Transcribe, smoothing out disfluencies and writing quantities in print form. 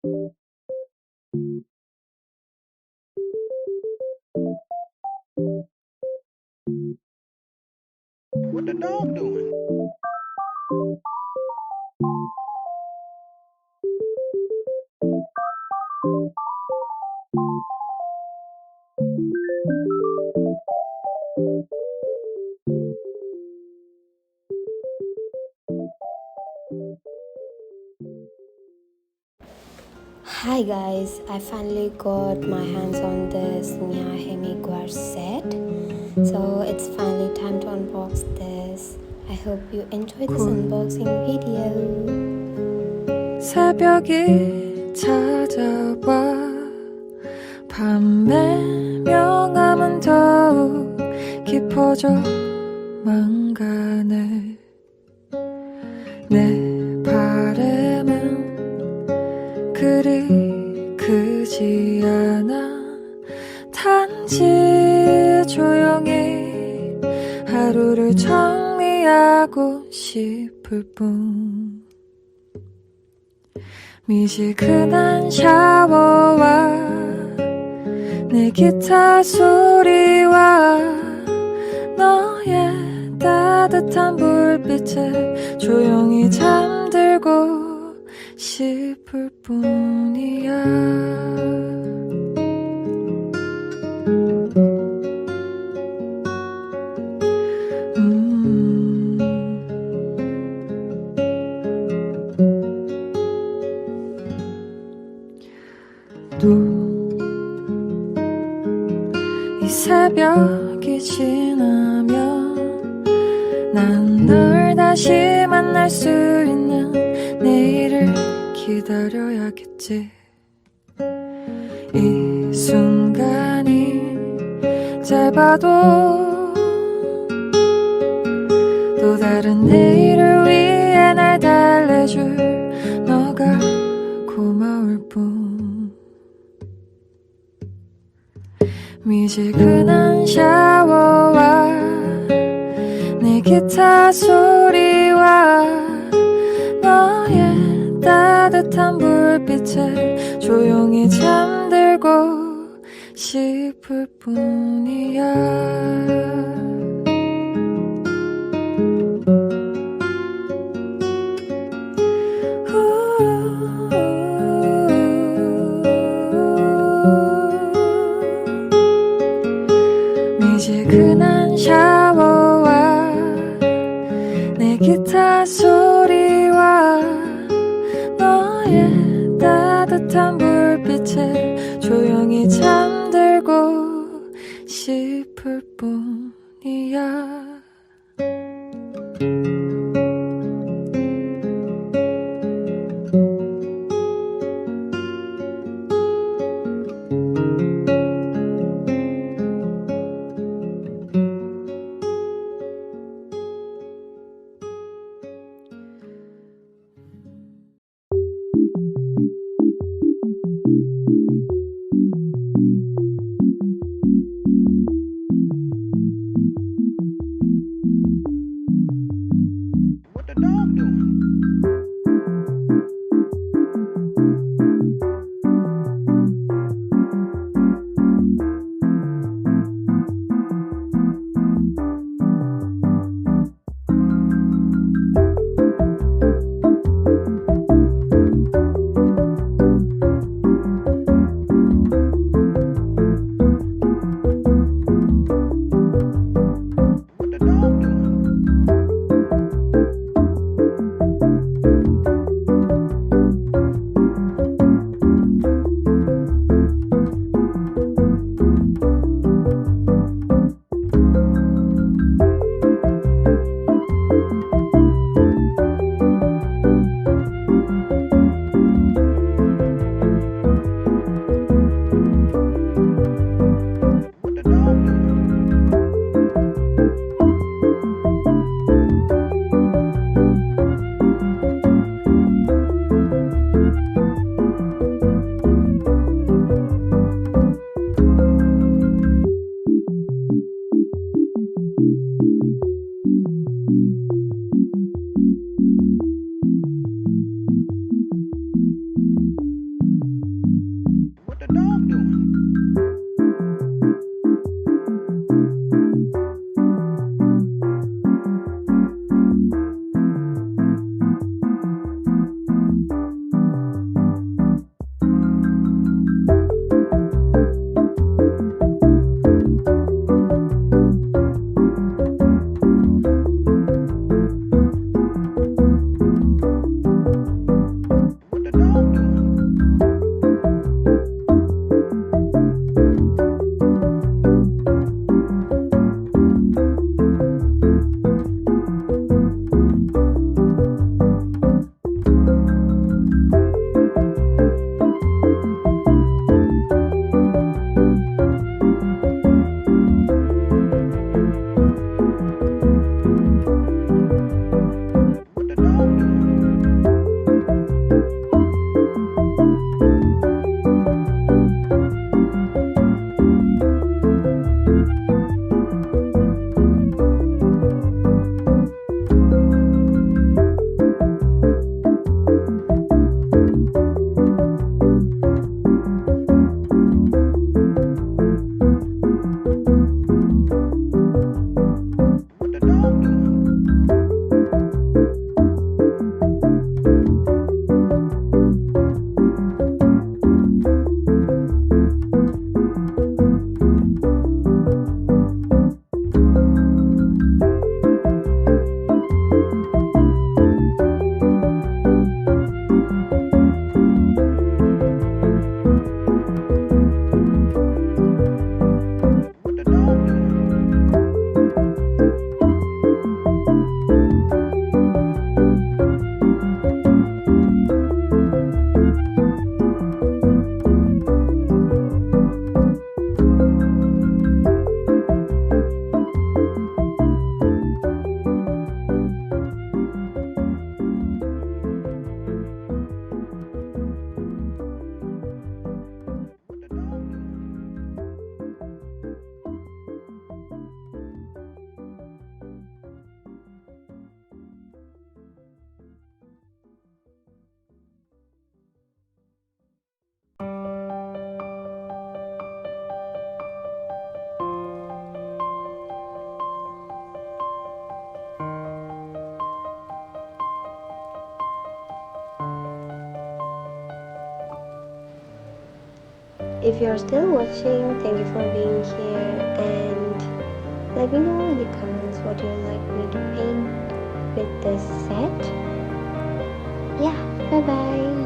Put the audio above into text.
What the dog doing? Hi guys, I finally got my hands on this Miya Himi Gouache set. So it's finally time to unbox this. I hope you enjoy this unboxing video. 새벽이 찾아와 밤의 명암은 더욱 깊어져만 가네. 내 바람은 그리 크지 않아. 단지 조용히 하루를 정리하고 싶을 뿐. 미지근한 샤워와 내 기타 소리와 너의 따뜻한 불빛에 조용히 잠들고 싶을 뿐이야. 또 이 새벽이 지나면 난 널 다시 만날 수 있는 내일을 기다려야겠지. 이 순간이 짧아도 또 다른 내일을 위해 날 달래줄 너가 고마울 뿐. 미지근한 샤워와 내 기타 소리와 너의 따뜻한 불빛에 조용히 잠들고 싶을 뿐이야. 미지근한 샤워와 내 기타 소리와 너의 따뜻한 불빛에 조용히 잠들고 싶을 뿐이야. If you're still watching, thank you for being here, and let me know in the comments what you'd like me to paint with this set. Yeah, bye bye.